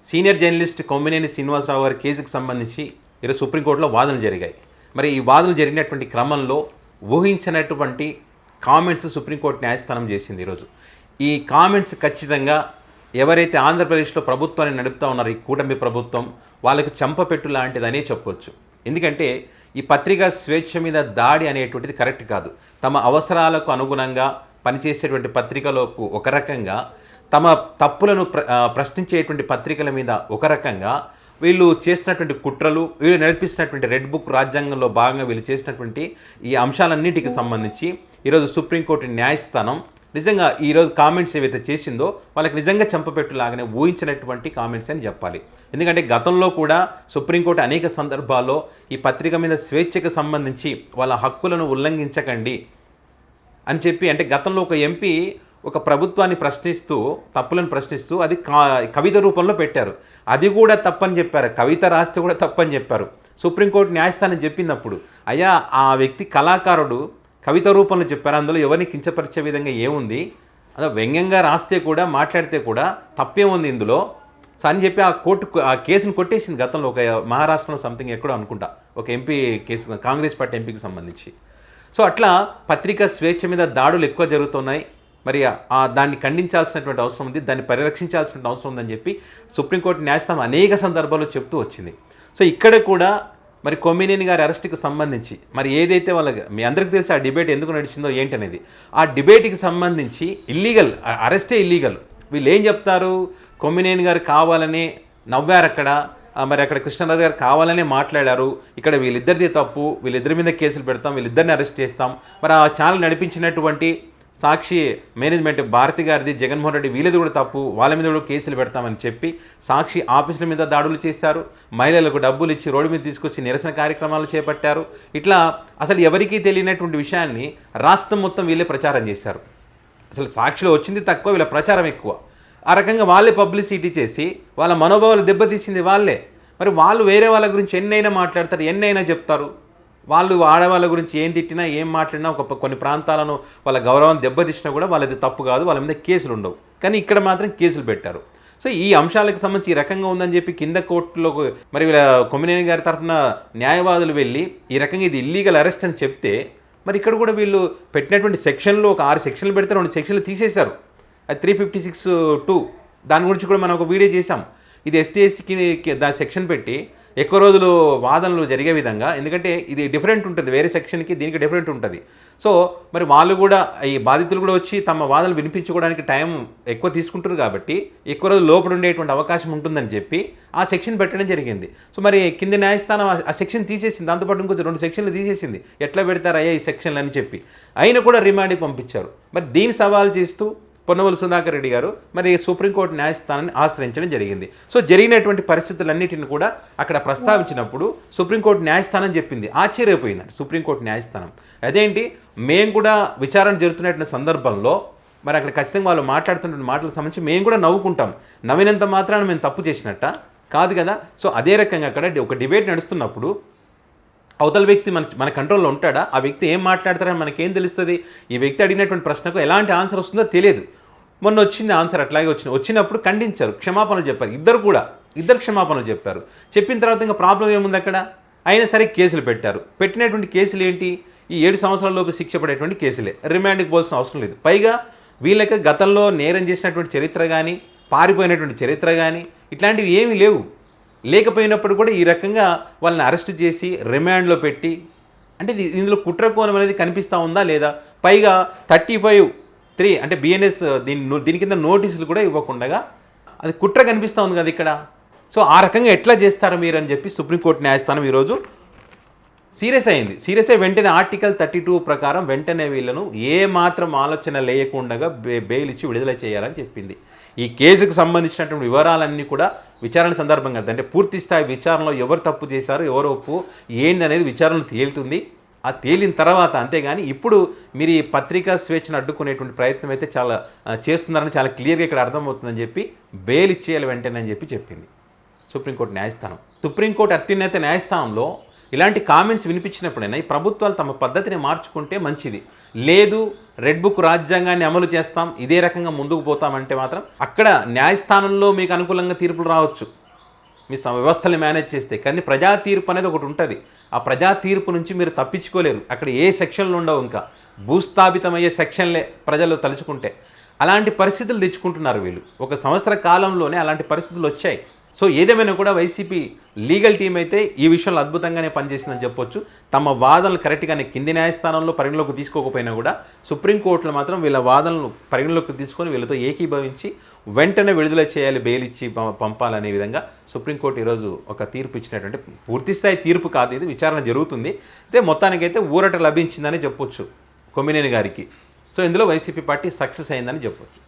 Senior journalist Kommineni Srinivasarao గారి కేసుకు సంబంధించి ఈరోజు సుప్రీంకోర్టులో వాదనలు జరిగాయి. మరి ఈ వాదనలు జరిగినటువంటి క్రమంలో ఊహించినటువంటి కామెంట్స్ సుప్రీంకోర్టు న్యాయస్థానం చేసింది. ఈరోజు ఈ కామెంట్స్ ఖచ్చితంగా ఎవరైతే ఆంధ్రప్రదేశ్లో ప్రభుత్వాన్ని నడుపుతూ ఉన్నారో ఈ కూటమి ప్రభుత్వం వాళ్ళకు చెంపపెట్టు లాంటిదనే చెప్పొచ్చు. ఎందుకంటే ఈ పత్రికా స్వేచ్ఛ మీద దాడి అనేటువంటిది కరెక్ట్ కాదు. తమ అవసరాలకు అనుగుణంగా పనిచేసేటువంటి పత్రికలకు ఒక రకంగా, తమ తప్పులను ప్రశ్నించేటువంటి పత్రికల మీద ఒక రకంగా, వీళ్ళు చేసినటువంటి కుట్రలు, వీళ్ళు నడిపిస్తున్నటువంటి రెడ్ బుక్ రాజ్యాంగంలో భాగంగా వీళ్ళు చేసినటువంటి ఈ అంశాలన్నింటికి సంబంధించి ఈరోజు సుప్రీంకోర్టు న్యాయస్థానం నిజంగా ఈరోజు కామెంట్స్ ఏవైతే చేసిందో వాళ్ళకి నిజంగా చెంపపెట్టులాగానే ఊహించినటువంటి కామెంట్స్ అని చెప్పాలి. ఎందుకంటే గతంలో కూడా సుప్రీంకోర్టు అనేక సందర్భాల్లో ఈ పత్రిక మీద స్వేచ్ఛకు సంబంధించి వాళ్ళ హక్కులను ఉల్లంఘించకండి అని చెప్పి, అంటే గతంలో ఒక ఎంపీ ఒక ప్రభుత్వాన్ని ప్రశ్నిస్తూ, తప్పులను ప్రశ్నిస్తూ అది కవిత రూపంలో పెట్టారు. అది కూడా తప్పని చెప్పారు. కవిత రాస్తే కూడా తప్పని చెప్పారు. సుప్రీంకోర్టు న్యాయస్థానం చెప్పినప్పుడు అయ్యా ఆ వ్యక్తి కళాకారుడు కవిత రూపంలో చెప్పారు, అందులో ఎవరిని కించపరిచే విధంగా ఏముంది, అదే వ్యంగ్యంగా రాస్తే కూడా మాట్లాడితే కూడా తప్పేముంది ఇందులో అని చెప్పి ఆ కేసును కొట్టేసింది గతంలో. ఒక మహారాష్ట్రలో సంథింగ్ ఎక్కడో అనుకుంటా ఒక ఎంపీ కేసు, కాంగ్రెస్ పార్టీ ఎంపీకి సంబంధించి. సో అట్లా పత్రికా స్వేచ్ఛ మీద దాడులు ఎక్కువ జరుగుతున్నాయి. మరి దాన్ని ఖండించాల్సినటువంటి అవసరం ఉంది, దాన్ని పరిరక్షించాల్సినటువంటి అవసరం ఉందని చెప్పి సుప్రీంకోర్టు న్యాయస్థానం అనేక సందర్భాల్లో చెప్తూ వచ్చింది. సో ఇక్కడ కూడా మరి కొమ్మినేని గారి అరెస్ట్కి సంబంధించి మరి ఏదైతే వాళ్ళకి మీ అందరికీ తెలిసి ఆ డిబేట్ ఎందుకు నడిచిందో ఏంటనేది, ఆ డిబేట్కి సంబంధించి ఇల్లీగల్, అరెస్టే ఇల్లీగల్. వీళ్ళు ఏం చెప్తారు, కొమ్మినేని గారు కావాలని నవ్వారు అక్కడ, మరి అక్కడ కృష్ణరాజు గారు కావాలనే మాట్లాడారు, ఇక్కడ వీళ్ళిద్దరిది తప్పు, వీళ్ళిద్దరి మీద కేసులు పెడతాం, వీళ్ళిద్దరిని అరెస్ట్ చేస్తాం, మరి ఆ ఛానల్ నడిపించినటువంటి సాక్షి మేనేజ్మెంట్ భారతి గారిది, జగన్మోహన్ రెడ్డి వీళ్ళది కూడా తప్పు, వాళ్ళ మీద కూడా కేసులు పెడతామని చెప్పి సాక్షి ఆఫీసుల మీద దాడులు చేశారు, మహిళలకు డబ్బులు ఇచ్చి రోడ్డు మీద తీసుకొచ్చి నిరసన కార్యక్రమాలు చేపట్టారు. ఇట్లా అసలు ఎవరికీ తెలియనటువంటి విషయాన్ని రాష్ట్రం మొత్తం వీళ్ళే ప్రచారం చేశారు. అసలు సాక్షిలో వచ్చింది తక్కువ, వీళ్ళ ప్రచారం ఎక్కువ. ఆ రకంగా వాళ్ళే పబ్లిసిటీ చేసి వాళ్ళ మనోభావాలు దెబ్బతీసింది వాళ్ళే. మరి వాళ్ళు వేరే వాళ్ళ గురించి ఎన్నైనా మాట్లాడతారు, ఎన్నైనా చెప్తారు. వాళ్ళు ఆడవాళ్ళ గురించి ఏం తిట్టినా, ఏం మాట్లాడినా, కొన్ని ప్రాంతాలను వాళ్ళ గౌరవం దెబ్బతీసినా కూడా వాళ్ళది తప్పు కాదు, వాళ్ళ మీద కేసులు ఉండవు. కానీ ఇక్కడ మాత్రం కేసులు పెట్టారు. సో ఈ అంశాలకు సంబంధించి ఈ రకంగా ఉందని చెప్పి కింద కోర్టులో మరి వీళ్ళ కొమ్మినేని గారి తరఫున న్యాయవాదులు వెళ్ళి ఈ రకంగా ఇది ఇల్లీగల్ అరెస్ట్ అని చెప్తే, మరి ఇక్కడ కూడా వీళ్ళు పెట్టినటువంటి సెక్షన్లో ఒక 6 సెక్షన్లు పెడితే 2 సెక్షన్లు తీసేశారు. అది 356(2) దాని గురించి కూడా మనం ఒక వీడియో చేశాం. ఇది ఎస్టీ ఎస్సీకి దాని సెక్షన్ పెట్టి ఎక్కువ రోజులు వాదనలు జరిగే విధంగా, ఎందుకంటే ఇది డిఫరెంట్ ఉంటుంది, వేరే సెక్షన్కి దీనికి డిఫరెంట్ ఉంటుంది. సో మరి వాళ్ళు కూడా, ఈ బాధితులు కూడా వచ్చి తమ వాదనలు వినిపించుకోవడానికి టైం ఎక్కువ తీసుకుంటారు కాబట్టి ఎక్కువ రోజులు లోపల ఉండేటువంటి అవకాశం ఉంటుందని చెప్పి ఆ సెక్షన్ పెట్టడం జరిగింది. సో మరి కింద న్యాయస్థానం ఆ సెక్షన్ తీసేసింది, దాంతోపాటు ఇంకొక 2 సెక్షన్లు తీసేసింది. ఎట్లా పెడతారు అయ్యా ఈ సెక్షన్లు అని చెప్పి అయినా కూడా రిమాండ్కి పంపించారు. మరి దీన్ని సవాల్ చేస్తూ పొన్నవోలు సుధాకర్ రెడ్డి గారు మరి సుప్రీంకోర్టు న్యాయస్థానాన్ని ఆశ్రయించడం జరిగింది. సో జరిగినటువంటి పరిస్థితులన్నిటిని కూడా అక్కడ ప్రస్తావించినప్పుడు సుప్రీంకోర్టు న్యాయస్థానం చెప్పింది, ఆశ్చర్యపోయిందండి సుప్రీంకోర్టు న్యాయస్థానం. అదేంటి, మేము కూడా విచారణ జరుగుతున్నటువంటి సందర్భంలో మరి అక్కడ ఖచ్చితంగా వాళ్ళు మాట్లాడుతున్న మాటలకు సంబంధించి మేము కూడా నవ్వుకుంటాం, నవ్వినంత మాత్రాన మేము తప్పు చేసినట్ట కాదు కదా. సో అదే రకంగా అక్కడ ఒక డిబేట్ నడుస్తున్నప్పుడు అవతల వ్యక్తి మన కంట్రోల్లో ఉంటాడా, ఆ వ్యక్తి ఏం మాట్లాడతారని మనకేం తెలుస్తుంది? ఈ వ్యక్తి అడిగినటువంటి ప్రశ్నకు ఎలాంటి ఆన్సర్ వస్తుందో తెలియదు. మొన్న వచ్చింది ఆన్సర్ అట్లాగే వచ్చినప్పుడు ఖండించారు, క్షమాపణలు చెప్పారు, ఇద్దరు క్షమాపణలు చెప్పారు. చెప్పిన తర్వాత ఇంకా ప్రాబ్లం ఏముంది అక్కడ? అయినా సరే కేసులు పెట్టారు. పెట్టినటువంటి కేసులు ఏంటి? ఈ 7 సంవత్సరాల లోపు శిక్ష పడేటువంటి కేసులే, రిమాండ్కి పోవాల్సిన అవసరం లేదు. పైగా వీళ్ళకి గతంలో నేరం చేసినటువంటి చరిత్ర కానీ, పారిపోయినటువంటి చరిత్ర కానీ ఇట్లాంటివి ఏమీ లేవు. లేకపోయినప్పుడు కూడా ఈ రకంగా వాళ్ళని అరెస్ట్ చేసి రిమాండ్లో పెట్టి, అంటే ఇందులో కుట్రకోణం అనేది కనిపిస్తూ ఉందా లేదా? పైగా 35(3) అంటే బిఎన్ఎస్ దీని కింద నోటీసులు కూడా ఇవ్వకుండా అది కుట్ర కనిపిస్తూ ఉంది కదా ఇక్కడ. సో ఆ రకంగా ఎట్లా చేస్తారు మీరు అని చెప్పి సుప్రీంకోర్టు న్యాయస్థానం ఈరోజు సీరియస్ అయ్యి వెంటనే ఆర్టికల్ 32 ప్రకారం వెంటనే వీళ్ళను ఏ మాత్రం ఆలోచన లేకుండా బెయిల్ ఇచ్చి విడుదల చేయాలని చెప్పింది. ఈ కేసుకు సంబంధించినటువంటి వివరాలన్నీ కూడా విచారణ సందర్భంగా, అంటే పూర్తి స్థాయి విచారణలో ఎవరు తప్పు చేశారు, ఎవరు ఒప్పు ఏందనేది విచారణలో తేలుతుంది. ఆ తేలిన తర్వాత, అంతేగాని ఇప్పుడు మీరు ఈ పత్రికా స్వేచ్ఛను అడ్డుకునేటువంటి ప్రయత్నం అయితే చాలా చేస్తున్నారని చాలా క్లియర్గా ఇక్కడ అర్థమవుతుందని చెప్పి బెయిల్ ఇచ్చేయాలి వెంటనే అని చెప్పి చెప్పింది సుప్రీంకోర్టు న్యాయస్థానం. సుప్రీంకోర్టు అత్యున్నత న్యాయస్థానంలో ఇలాంటి కామెంట్స్ వినిపించినప్పుడైనా ఈ ప్రభుత్వాలు తమ పద్ధతిని మార్చుకుంటే మంచిది. లేదు రెడ్ బుక్ రాజ్యాంగాన్ని అమలు చేస్తాం, ఇదే రకంగా ముందుకు పోతామంటే మాత్రం అక్కడ న్యాయస్థానంలో మీకు అనుకూలంగా తీర్పులు రావచ్చు మీ వ్యవస్థలు మేనేజ్ చేస్తే. కానీ ప్రజా తీర్పు అనేది ఒకటి ఉంటుంది. ఆ ప్రజా తీర్పు నుంచి మీరు తప్పించుకోలేరు. అక్కడ ఏ సెక్షన్లు ఉండవు, ఇంకా భూస్థాపితమయ్యే సెక్షన్లే ప్రజలు తలుచుకుంటే. అలాంటి పరిస్థితులు తెచ్చుకుంటున్నారు వీళ్ళు. 1 సంవత్సర కాలంలోనే అలాంటి పరిస్థితులు వచ్చాయి. సో ఏదేమైనా కూడా వైసీపీ లీగల్ టీం అయితే ఈ విషయంలో అద్భుతంగానే పనిచేసిందని చెప్పొచ్చు. తమ వాదనలు కరెక్ట్గానే కింది న్యాయస్థానంలో పరిగణలోకి తీసుకోకపోయినా కూడా సుప్రీంకోర్టులో మాత్రం వీళ్ళ వాదనలు పరిగణలోకి తీసుకొని వీళ్ళతో ఏకీభవించి వెంటనే విడుదల చేయాలి, బెయిల్ ఇచ్చి పంపాలనే విధంగా సుప్రీంకోర్టు ఈరోజు ఒక తీర్పు ఇచ్చినటువంటి, పూర్తిస్థాయి తీర్పు కాదు ఇది, విచారణ జరుగుతుంది. అయితే మొత్తానికైతే ఊరట లభించిందని చెప్పొచ్చు కొమ్మినేని గారికి. సో ఇందులో వైసీపీ పార్టీ సక్సెస్ అయిందని చెప్పొచ్చు.